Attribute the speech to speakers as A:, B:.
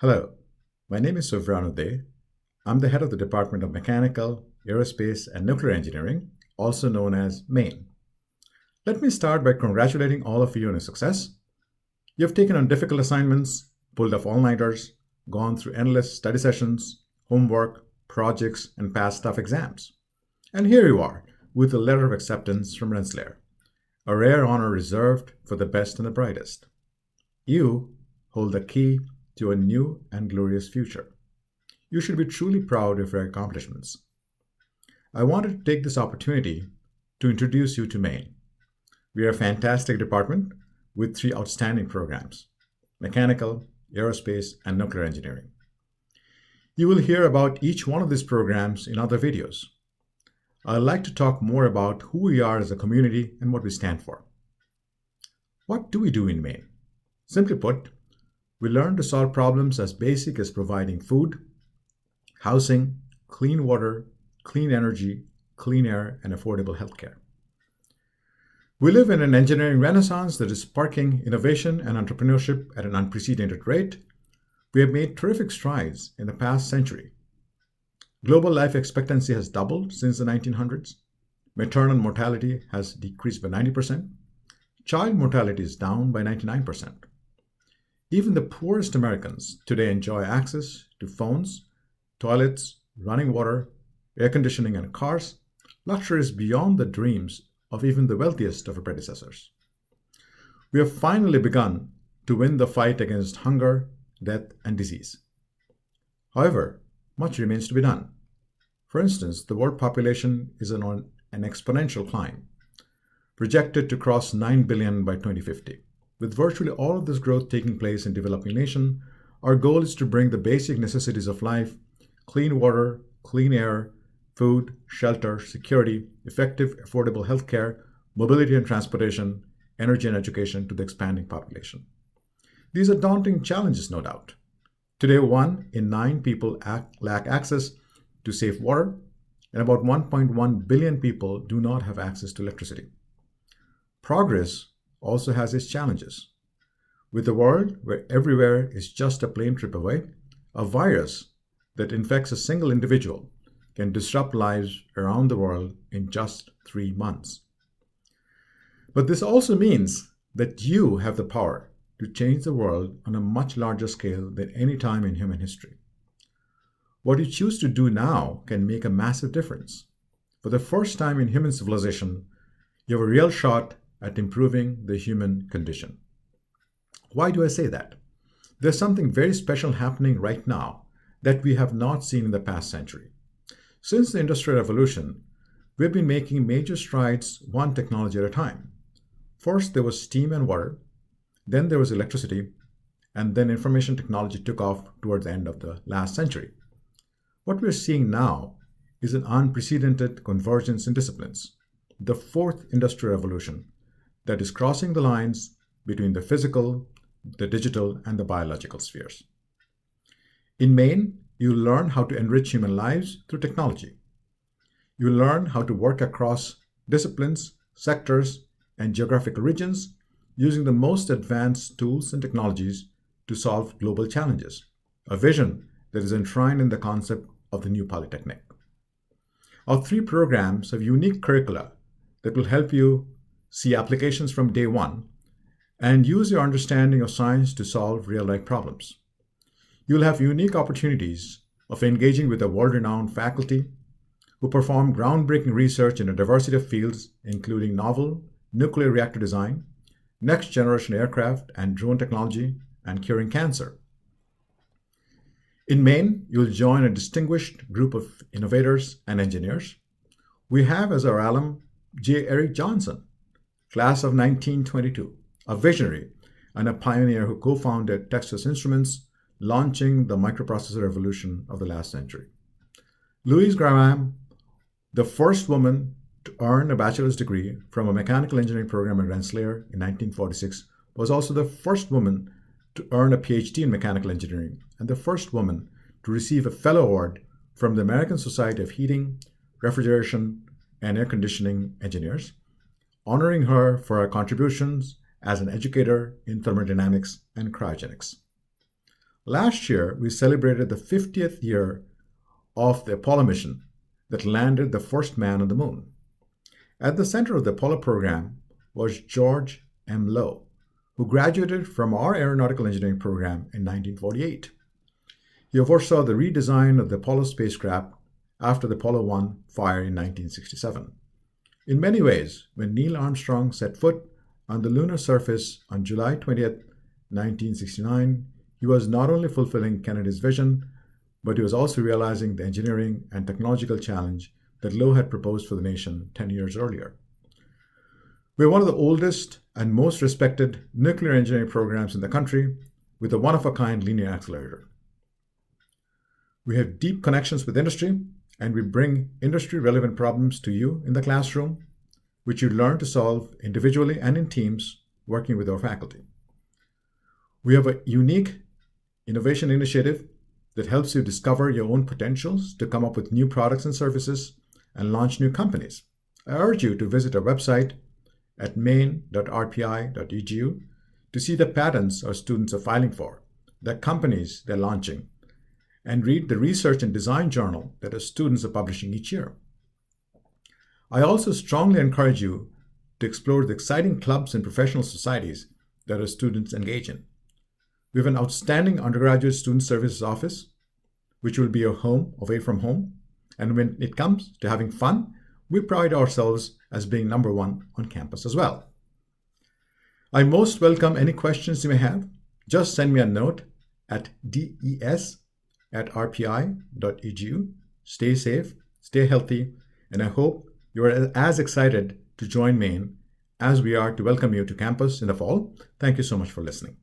A: Hello, my name is Suvranu. I'm the head of the Department of Mechanical, Aerospace, and Nuclear Engineering, also known as MAIN. Let me start by congratulating all of you on your success. You've taken on difficult assignments, pulled off all-nighters, gone through endless study sessions, homework, projects, and passed tough exams. And here you are, with a letter of acceptance from Rensselaer, a rare honor reserved for the best and the brightest. You hold the key to a new and glorious future. You should be truly proud of your accomplishments. I wanted to take this opportunity to introduce you to Maine. We are a fantastic department with 3 outstanding programs: mechanical, aerospace, and nuclear engineering. You will hear about each one of these programs in other videos. I'd like to talk more about who we are as a community and what we stand for. What do we do in Maine? Simply put, we learn to solve problems as basic as providing food, housing, clean water, clean energy, clean air, and affordable healthcare. We live in an engineering renaissance that is sparking innovation and entrepreneurship at an unprecedented rate. We have made terrific strides in the past century. Global life expectancy has doubled since the 1900s. Maternal mortality has decreased by 90%. Child mortality is down by 99%. Even the poorest Americans today enjoy access to phones, toilets, running water, air conditioning, and cars, luxuries beyond the dreams of even the wealthiest of our predecessors. We have finally begun to win the fight against hunger, death, and disease. However, much remains to be done. For instance, the world population is on an exponential climb, projected to cross 9 billion by 2050. With virtually all of this growth taking place in developing nations, our goal is to bring the basic necessities of life: clean water, clean air, food, shelter, security, effective, affordable healthcare, mobility and transportation, energy and education to the expanding population. These are daunting challenges, no doubt. Today, 1 in 9 people lack access to safe water, and about 1.1 billion people do not have access to electricity. Progress also has its challenges. With a world where everywhere is just a plane trip away, a virus that infects a single individual can disrupt lives around the world in just 3 months. But this also means that you have the power to change the world on a much larger scale than any time in human history. What you choose to do now can make a massive difference. For the first time in human civilization, you have a real shot at improving the human condition. Why do I say that? There's something very special happening right now that we have not seen in the past century. Since the Industrial Revolution, we've been making major strides one technology at a time. First, there was steam and water, then there was electricity, and then information technology took off toward the end of the last century. What we're seeing now is an unprecedented convergence in disciplines, the 4th Industrial Revolution, that is crossing the lines between the physical, the digital, and the biological spheres. In Maine, you learn how to enrich human lives through technology. You learn how to work across disciplines, sectors, and geographical regions using the most advanced tools and technologies to solve global challenges, a vision that is enshrined in the concept of the new Polytechnic. Our 3 programs have unique curricula that will help you see applications from day 1 and use your understanding of science to solve real-life problems. You'll have unique opportunities of engaging with a world-renowned faculty who perform groundbreaking research in a diversity of fields, including novel nuclear reactor design, next-generation aircraft and drone technology, and curing cancer. In Maine, you'll join a distinguished group of innovators and engineers. We have as our alum J. Eric Johnson, class of 1922, a visionary and a pioneer who co-founded Texas Instruments, launching the microprocessor revolution of the last century. Louise Graham, the first woman to earn a bachelor's degree from a mechanical engineering program at Rensselaer in 1946, was also the first woman to earn a PhD in mechanical engineering and the first woman to receive a fellow award from the American Society of Heating, Refrigeration, and Air Conditioning Engineers, honoring her for her contributions as an educator in thermodynamics and cryogenics. Last year, we celebrated the 50th year of the Apollo mission that landed the first man on the moon. At the center of the Apollo program was George M. Low, who graduated from our aeronautical engineering program in 1948. He oversaw the redesign of the Apollo spacecraft after the Apollo 1 fire in 1967. In many ways, when Neil Armstrong set foot on the lunar surface on July 20th, 1969, he was not only fulfilling Kennedy's vision, but he was also realizing the engineering and technological challenge that Low had proposed for the nation 10 years earlier. We're one of the oldest and most respected nuclear engineering programs in the country with a one-of-a-kind linear accelerator. We have deep connections with industry, and we bring industry-relevant problems to you in the classroom, which you learn to solve individually and in teams working with our faculty. We have a unique innovation initiative that helps you discover your own potentials to come up with new products and services and launch new companies. I urge you to visit our website at main.rpi.edu to see the patents our students are filing for, the companies they're launching, and read the research and design journal that our students are publishing each year. I also strongly encourage you to explore the exciting clubs and professional societies that our students engage in. We have an outstanding undergraduate student services office, which will be your home away from home. And when it comes to having fun, we pride ourselves as being number one on campus as well. I most welcome any questions you may have. Just send me a note at des@rpi.edu. Stay safe, stay healthy, and I hope you are as excited to join Maine as we are to welcome you to campus in the fall. Thank you so much for listening.